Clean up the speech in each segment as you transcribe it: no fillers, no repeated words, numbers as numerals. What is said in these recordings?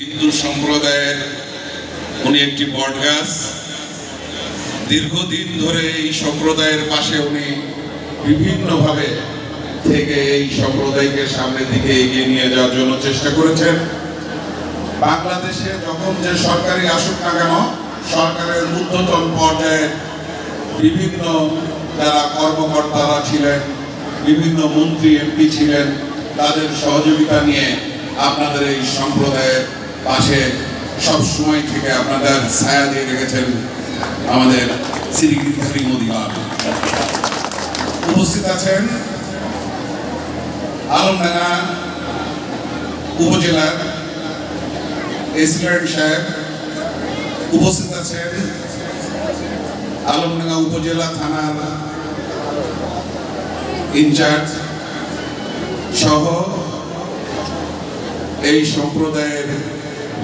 হিন্দু সম্প্রদায়ের উনি একটি বটগাছ। দীর্ঘদিন ধরে এই সম্প্রদায়ের পাশে উনি বিভিন্নভাবে থেকে এই সম্প্রদায়কে সামনের দিকে এগিয়ে নিয়ে যাওয়ার জন্য চেষ্টা করেছেন। বাংলাদেশে যখন যে সরকারি আসুক না কেন, সরকারের ঊর্ধ্বতন পর্যায়ে বিভিন্ন যারা কর্মকর্তারা ছিলেন, বিভিন্ন মন্ত্রী এমপি ছিলেন, তাদের সহযোগিতা নিয়ে আপনাদের এই সম্প্রদায়ের পাশে সব সময় থেকে আপনাদের ছায়া দিয়ে রেখেছেন আমাদের শ্রী মোদী বাবু। উপস্থিত আছেন আলমডাঙ্গা উপজেলার এসিডেন্ট সাহেব, উপস্থিত আছেন আলমডাঙ্গা উপজেলা থানার ইনচার্জ সহ এই সম্প্রদায়ের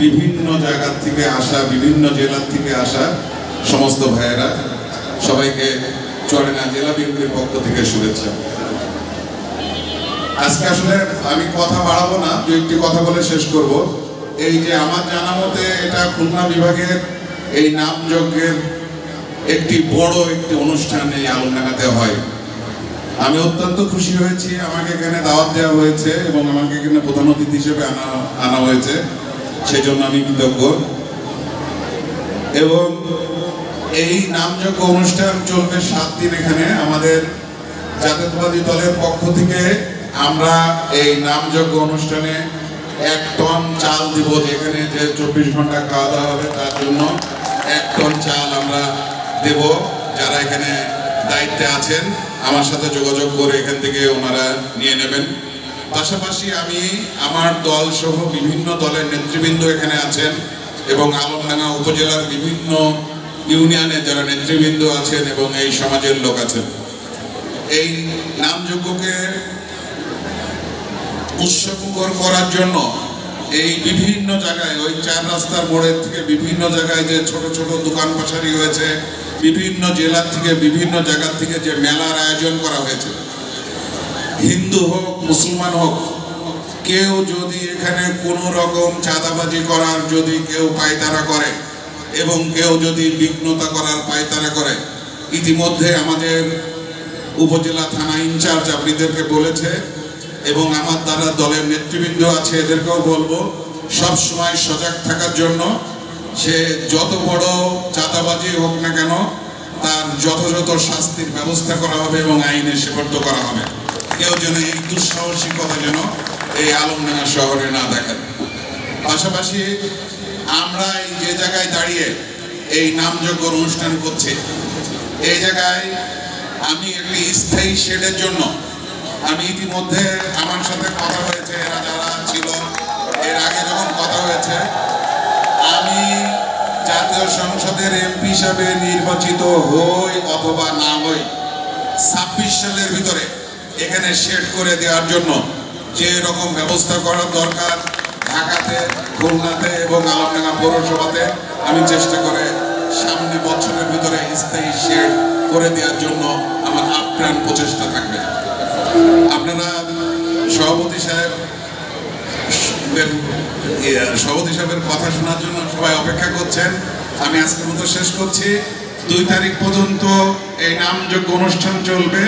বিভিন্ন জায়গা থেকে আসা, বিভিন্ন জেলার থেকে আসা সমস্ত ভাইয়েরা, সবাইকে চুয়াডাঙ্গা জেলা বিএনপির পক্ষ থেকে শুভেচ্ছা। আজকে আসলে আমি কথা বাড়াবো না, দু একটি কথা বলে শেষ করব। এই যে আমার জানা মতে এটা খুলনা বিভাগের এই নামযজ্ঞের একটি বড় একটি অনুষ্ঠান এই আলমডাঙ্গাতে হয়। আমি অত্যন্ত খুশি হয়েছি, আমাকে এখানে দাওয়াত দেওয়া হয়েছে এবং আমাকে এখানে প্রধান অতিথি হিসেবে আনা হয়েছে, সেই জন্য আমি কৃতজ্ঞ। এবং এই নামযজ্ঞ অনুষ্ঠান চলবে 7 দিন। এখানে আমাদের জাতীয়তাবাদী দলের পক্ষ থেকে আমরা এই নামযজ্ঞ অনুষ্ঠানে 1 টন চাল দিব, যেখানে যে 24 ঘন্টা খাওয়া দাওয়া হবে তার জন্য 1 টন চাল আমরা দেব। যারা এখানে দায়িত্বে আছেন আমার সাথে যোগাযোগ করে এখান থেকে ওনারা নিয়ে নেবেন। পাশাপাশি আমি আমার দল সহ বিভিন্ন দলের নেতৃবৃন্দ এখানে আছেন এবং আলমডাঙ্গা উপজেলার বিভিন্ন ইউনিয়নে যারা নেতৃবৃন্দ আছেন এবং এই সমাজের লোক আছেন, এই নামযজ্ঞকে উৎসবমুখর করার জন্য এই বিভিন্ন জায়গায়, ওই 4 রাস্তার মোড়ের থেকে বিভিন্ন জায়গায় যে ছোট ছোট দোকান পাশারি হয়েছে, বিভিন্ন জেলার থেকে বিভিন্ন জায়গা থেকে যে মেলার আয়োজন করা হয়েছে, হিন্দু হোক মুসলমান হোক, কেউ যদি এখানে কোনো রকম চাঁদাবাজি করার যদি কেউ পায়তারা করে এবং কেউ যদি বিঘ্নতা করার পায়তারা করে, ইতিমধ্যে আমাদের উপজেলা থানা ইনচার্জ আপনাদেরকে বলেছে এবং আমার দ্বারা দলের নেতৃবৃন্দ আছে, এদেরকেও বলবো সব সময় সজাগ থাকার জন্য। সে যত বড় চাঁদাবাজি হোক না কেন, তার যথাযথ শাস্তির ব্যবস্থা করা হবে এবং আইনে সেবদ্ধ করা হবে। কেউ যেন এই দুঃসাহসিকতা যেন এই আলমডাঙ্গা শহরে না দেখেন। পাশাপাশি আমরা এই যে জায়গায় দাঁড়িয়ে এই নামযজ্ঞ অনুষ্ঠান করছি, এই জায়গায় আমি একটি স্থায়ী শেডের জন্য, আমি ইতিমধ্যে আমার সাথে কথা হয়েছে, এরা যারা ছিল এর আগে যখন কথা হয়েছে, আমি জাতীয় সংসদের এমপি হিসাবে নির্বাচিত হই অথবা না হই 26 সালের ভিতরে এখানে শেড করে দেওয়ার জন্য যে রকম ব্যবস্থা করার দরকার ঢাকাতে, খুলনাতে এবং আলমডাঙ্গা পৌরসভাতে আমি চেষ্টা করে সামনে বছরের ভিতরে স্থায়ী শেড করে দেওয়ার জন্য আমার আপ্রাণ প্রচেষ্টা থাকবে। আপনারা সভাপতি সাহেবের কথা শোনার জন্য সবাই অপেক্ষা করছেন। আমি আজকের মতো শেষ করছি। 2 তারিখ পর্যন্ত এই নামযজ্ঞ অনুষ্ঠান চলবে।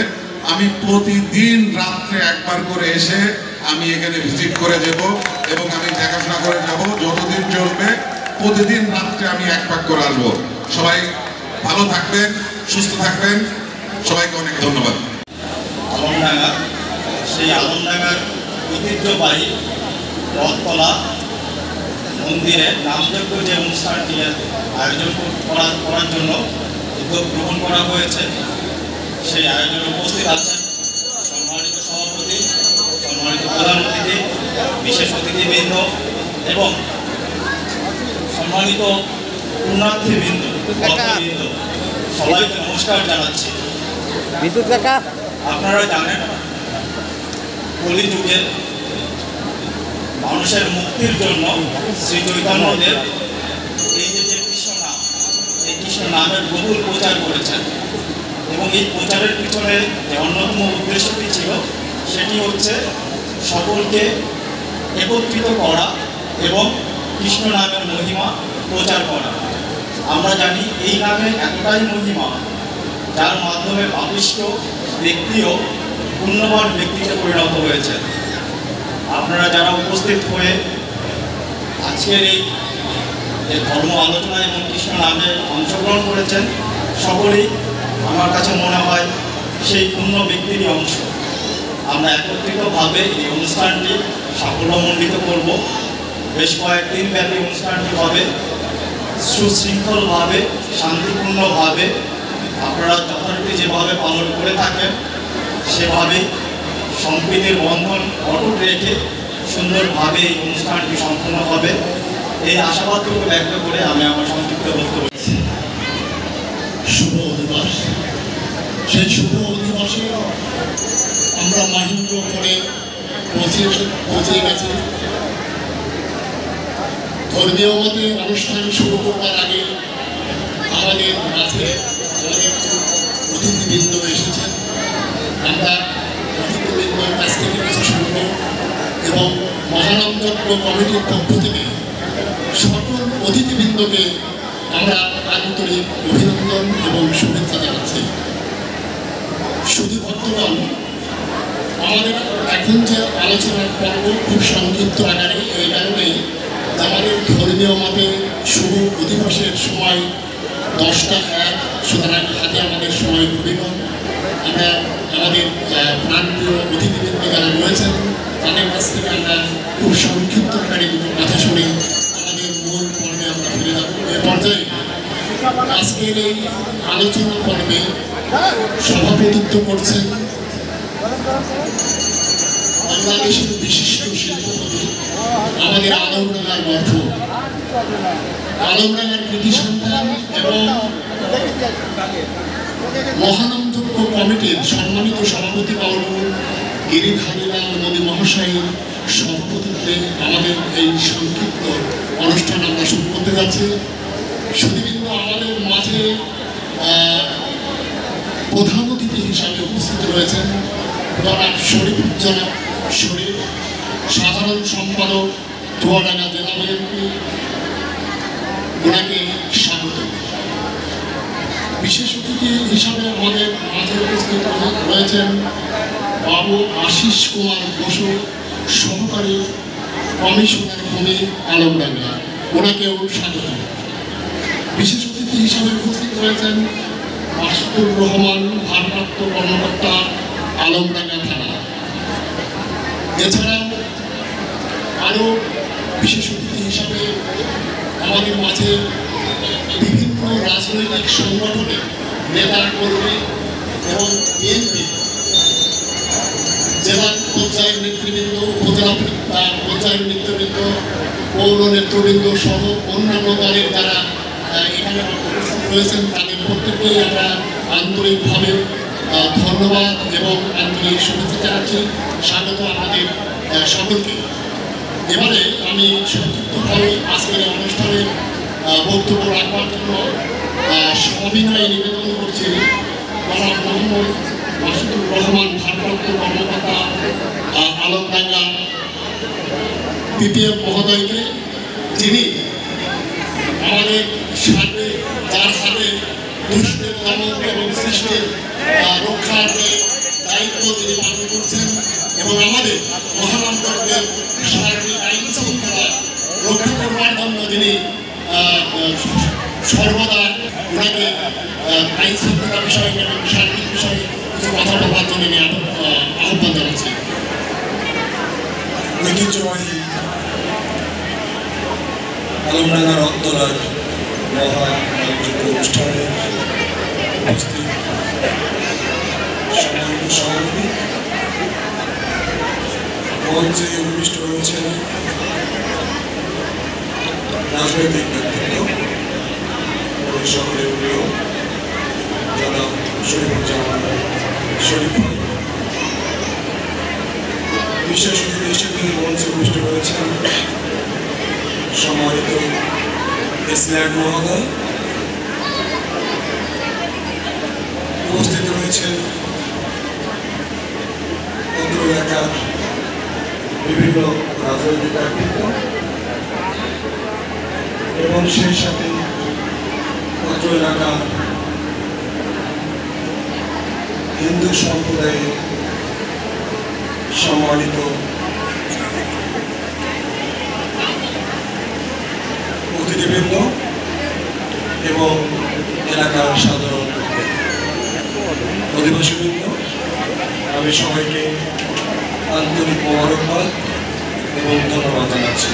আমি প্রতিদিন রাত্রে একবার করে এসে আমি এখানে ভিজিট করে যাব এবং আমি দেখাশোনা করে যাব। যতদিন চলবে প্রতিদিন রাত্রে আমি 1 পাক করে আসবো। সবাই ভালো থাকবেন, সুস্থ থাকবেন, সবাইকে অনেক ধন্যবাদ। আলমডাঙ্গা, সেই আলমডাঙ্গার ঐতিহ্যবাহী রথতলা মন্দিরে নামযজ্ঞ যে অনুষ্ঠানটি আয়োজন করার জন্য উদ্যোগ গ্রহণ করা হয়েছে, সেই আয়োজনে উপস্থিত আছেন সম্মানিত সভাপতি, সম্মানিত প্রধান অতিথি, বিশেষ অতিথিবৃন্দ এবং সম্মানিত পুণ্যার্থীবৃন্দ, ভক্তবৃন্দ, সবাইকে নমস্কার জানাচ্ছি। আপনারা জানেন কলিযুগের মানুষের মুক্তির জন্য শ্রী চৈতন্যদেব এই যে কৃষ্ণ নাম, এই কৃষ্ণ নামের বহুল প্রচার করেছেন এবং এই প্রচারের পিছনে যে অন্যতম উদ্দেশ্যটি ছিল সেটি হচ্ছে সকলকে একত্রিত করা এবং কৃষ্ণ নামের মহিমা প্রচার করা। আমরা জানি এই নামে এতটাই মহিমা, যার মাধ্যমে পাপিষ্ঠ ব্যক্তিও পুণ্যবান ব্যক্তিতে পরিণত হয়েছে। আপনারা যারা উপস্থিত হয়ে আজকের এই যে ধর্ম আলোচনা এবং কৃষ্ণ নামে অংশগ্রহণ করেছেন, সকলেই আমার কাছে মনে হয় সেই পুণ্য ব্যক্তিরই অংশ। আমরা একত্রিতভাবে এই অনুষ্ঠানটি সাফল্যমণ্ডিত করব। বেশ কয়েকদিন ব্যাপী অনুষ্ঠানটি হবে সুশৃঙ্খলভাবে, শান্তিপূর্ণভাবে। আপনারা যথারীতি যেভাবে পালন করে থাকেন সেভাবেই সম্প্রীতির বন্ধন অটুট রেখে সুন্দরভাবে এই অনুষ্ঠানটি সম্পন্ন হবে, এই আশাবাদটুকু ব্যক্ত করে আমি আমার সংক্ষিপ্ত বক্তব্য। শুভ দিবস। সেই শুভ দিবসে আমরা মহেন্দ্রপুরে পৌঁছে গেছি। ধর্মীয় মতে অনুষ্ঠান শুরু করবার আগে আমাদের মাঝে অনেক অতিথিবৃন্দ এসেছেন। আমরা অতিথিবৃন্দর কাছ থেকে কিছু শুনব এবং মহানন্দত্ব কমিটির পক্ষ থেকে সকল অতিথিবৃন্দকে আমরা আন্তরিক অভিনন্দন এবং শুভেচ্ছা জানাচ্ছি। শুধু বর্তমান আমাদের এখন যে আলোচনার পর্ব খুব সংক্ষিপ্ত আকারে, এই কারণেই আমাদের ধর্মীয় মতে শুভ অধিবাসের সময় 10টা 1, সুতরাং হাতে আমাদের সময় খুবই কম। আমরা আমাদের প্রাণপ্রিয় অতিথিবৃন্দ যারা রয়েছেন তাদের কাছ থেকে আমরা খুব সংক্ষিপ্ত আকারে দুটো কথা শুনে আমাদের মূল পর্বে আমরা ফিরে যাব। এ পর্যায়ে আজকের এই আলোচনা পর্বে সভাপতিত্ব করছেন বাংলাদেশের বিশিষ্ট শিল্পপতি আমাদের আলমডাঙ্গার গর্ভ, আলমডাঙ্গার কৃতি সন্তান এবং মহানন্দত্ব কমিটির সম্মানিত সভাপতি বাবু গিরিধারীলাল মোদী মহাশয়ের সভাপতিত্বে আমাদের এই সংক্ষিপ্ত অনুষ্ঠান আমরা শুরু করতে যাচ্ছি। শুধুবৃন্দ আমাদের মাঝে প্রধান অতিথি হিসাবে উপস্থিত রয়েছেন জনাব শরীফ, সাধারণ সম্পাদক চুয়াডাঙ্গা জেলা বিএনপি, ওনাকে স্বাগত। বিশেষ অতিথি হিসাবে আমাদের মাঝে উপস্থিত রয়েছেন বাবু আশিস কুমার বসু, সহকারী কমিশনার ভূমি আলমডাঙ্গা, ওনাকেও স্বাগত। বিশেষ অতিথি হিসাবে উপস্থিত রয়েছেন মাসুদুর রহমান, ভারপ্রাপ্ত কর্মকর্তা আলমডাঙ্গা থানা। এছাড়াও আরও বিশেষ অতিথি হিসাবে আমাদের মাঝে বিভিন্ন রাজনৈতিক সংগঠনের নেতা কর্মী এবং বিএনপি জেলা পর্যায়ের নেতৃবৃন্দ, উপজেলা পর্যায়ের নেতৃবৃন্দ, পৌর নেতৃবৃন্দ সহ অন্যান্য দলের যারা এখানে উপস্থিত রয়েছেন তাদের প্রত্যেককেই আমরা আন্তরিকভাবে ধন্যবাদ এবং আন্তরিক শুভেচ্ছা জানাচ্ছি, স্বাগত আমাদের সকলকে। এবারে আমি সংক্ষিপ্তভাবে আজকের অনুষ্ঠানের বক্তব্য রাখবার জন্য সবিনয় নিবেদন করছি জনাব মোহাম্মদ মাসুদুর রহমান, ভারপ্রাপ্ত কর্মকর্তা আলমডাঙ্গা পিপিএফ মহোদয়কে, যিনি আমাদের সাথে যার হাতে দুষ্টের দমন এবং সৃষ্টির রক্ষার দায়িত্ব তিনি পালন করছেন এবং আমাদের মহানন্দত্বের সার্বিক আইন শৃঙ্খলা রক্ষা করবার জন্য তিনি সর্বদা ওনাকে আইন শৃঙ্খলা বিষয়ে এবং সার্বিক বিষয়ে কিছু কথা বলার জন্য আহ্বান জানাচ্ছি। ঐতিহ্যবাহী আলমডাঙ্গার অন্তরার মহা অনুষ্ঠানে উপস্থিত সম্মানিত সভাপতি, মঞ্চে উপবিষ্ট রয়েছেন রাজনৈতিক ব্যক্তিত্ব, সকলের প্রিয় জনাব শরীফুজ্জামান শরীফ ভাই, বিশেষ অতিথি হিসেবে মঞ্চে উপবিষ্ট রয়েছেন সম্মানিত ইসলাম মহোদয়, উপস্থিত রয়েছেন অত্র এলাকার বিভিন্ন রাজনৈতিক ব্যক্তিত্ব, এবং সেই সাথে অত্র এলাকার হিন্দু সম্প্রদায়ের সম্মানিত অতিথিবৃন্দ এবং এলাকার সাধারণ অধিবাসীবৃন্দ, আমি সবাইকে আন্তরিক মোবারকবাদ এবং ধন্যবাদ জানাচ্ছি।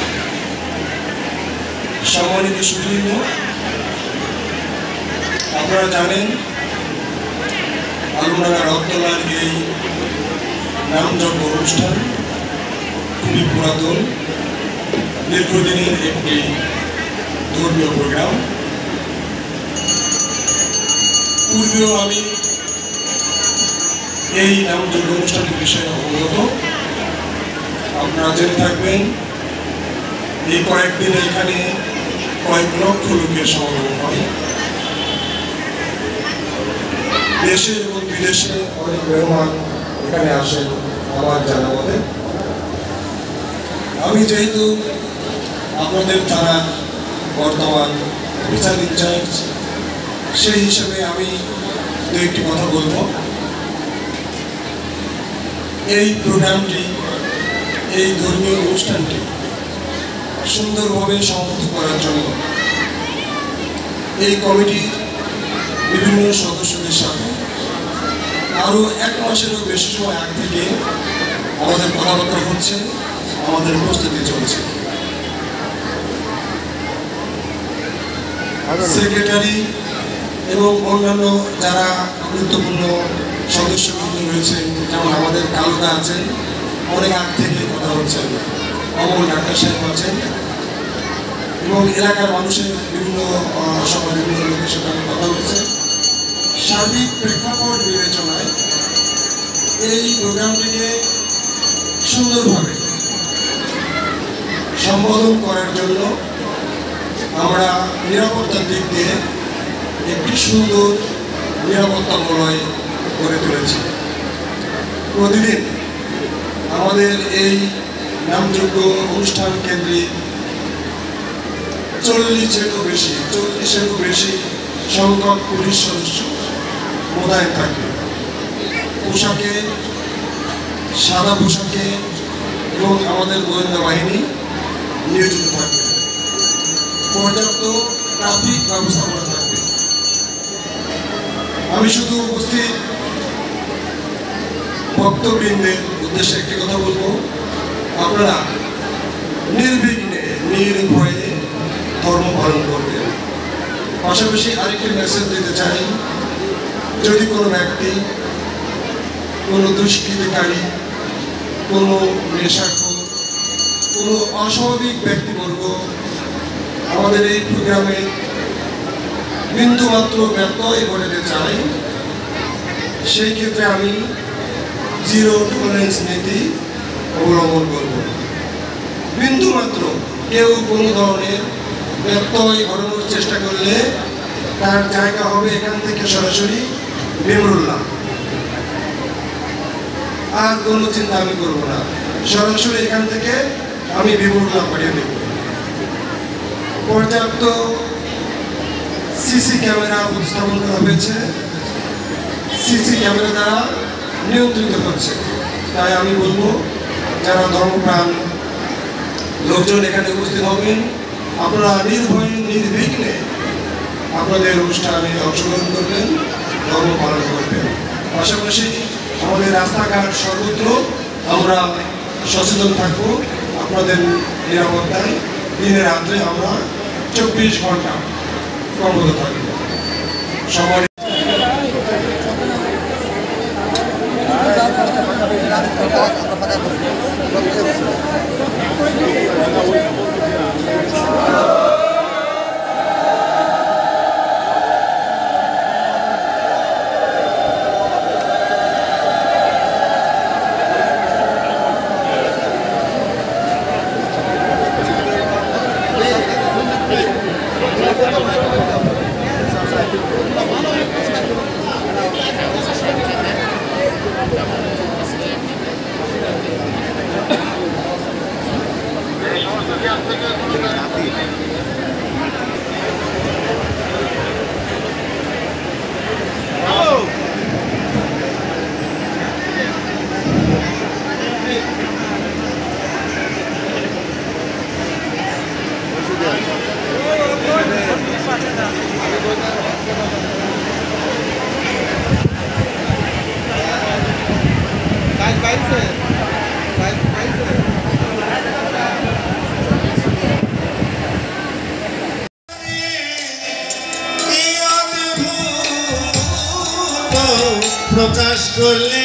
সম্মানিত সুধীবৃন্দ, আপনারা জানেন আলমডাঙ্গা রথতলার এই নামযজ্ঞ অনুষ্ঠান খুবই পুরাতন দীর্ঘদিনের একটি ধর্মীয় প্রোগ্রাম। পূর্বেও আমি এই নামযজ্ঞ অনুষ্ঠানের বিষয়ে অবগত। আপনারা জেনে থাকবেন এই কয়েকদিনে এখানে কয়েক লক্ষ লোকের সমাগম হয়। দেশে এবং বিদেশে অনেক মেহমান এখানে আসেন আমার জানা মতে। আমি যেহেতু আপনাদের থানার বর্তমান অফিসার ইনচার্জ, সেই হিসেবে আমি দু একটি কথা বলবো। এই প্রোগ্রামটি, এই ধর্মীয় অনুষ্ঠানটি সুন্দরভাবে সমাপ্ত করার জন্য এই কমিটির বিভিন্ন সদস্যদের সাথে আরও 1 মাসেরও বেশি সময় আগ থেকে আমাদের কথাবার্তা হচ্ছে, আমাদের প্রস্তুতি চলছে। সেক্রেটারি এবং অন্যান্য যারা গুরুত্বপূর্ণ সদস্যবৃন্দ রয়েছেন, যেমন আমাদের কালুদা আছেন, অনেক আগ থেকে কথা হচ্ছেন, অমল ডাক্তার সাহেব আছেন এবং এলাকার মানুষের বিভিন্ন সময় বিভিন্ন লোকের সাথে কথা হচ্ছে। সার্বিক প্রেক্ষাপট বিবেচনায় এই প্রোগ্রামটিকে সুন্দরভাবে সম্বোধন করার জন্য আমরা নিরাপত্তার দিক দিয়ে একটি সুন্দর নিরাপত্তা বলয় গড়ে তুলেছি। প্রতিদিন আমাদের এই নামযজ্ঞ অনুষ্ঠান কেন্দ্রিক 40-এরও বেশি সংখ্যক পুলিশ সদস্য মোতায়েন থাকবে। পোশাকে, সাদা পোশাকে এবং আমাদের গোয়েন্দা বাহিনী নিয়োজিত থাকবে। পর্যাপ্ত ট্রাফিক ব্যবস্থাপনা থাকবে। আমি শুধু উপস্থিত ভক্তবৃন্দের উদ্দেশ্যে একটি কথা বলবো, আপনারা নির্বিঘ্নে নির্ভয়ে ধর্ম পালন করবেন। পাশাপাশি আরেকটি মেসেজ দিতে চাই, যদি কোনো ব্যক্তি, কোনো দুষ্কৃতিকারী, কোনো নেশাখোর, কোনো অস্বাভাবিক ব্যক্তিবর্গ আমাদের এই প্রোগ্রামে বিন্দুমাত্র ব্যত্যয় ঘটাতে চাই, সেই ক্ষেত্রে আমি জিরো টলারেন্স নীতি অবলম্বন করব। বিন্দুমাত্র কেউ কোনো ধরনের ব্যত্যয় ঘটানোর চেষ্টা করলে তার জায়গা হবে এখান থেকে সরাসরি মেমরুল্লাহ। আর কোনো চিন্তা আমি করব না, সরাসরি এখান থেকে আমি মেমরুল্লাহ পাঠিয়ে দেব। পর্যাপ্ত সিসি ক্যামেরা উপস্থাপন করা হয়েছে, সিসি ক্যামেরা দ্বারা নিয়ন্ত্রিত হচ্ছে। তাই আমি বলবো, যারা ধর্মপ্রাণ লোকজন এখানে উপস্থিত হবেন, আপনারা নির্ভয়ে নির্বিঘ্নে আপনাদের অনুষ্ঠানে অংশগ্রহণ করবেন, ধর্ম পালন করবেন। পাশাপাশি আমাদের রাস্তাঘাট সর্বত্র আমরা সচেতন থাকবো আপনাদের নিরাপত্তায়। দিনে রাত্রে আমরা 24 ঘন্টা কর্মরত থাকবো। সবাই ভালো প্রকাশ করলে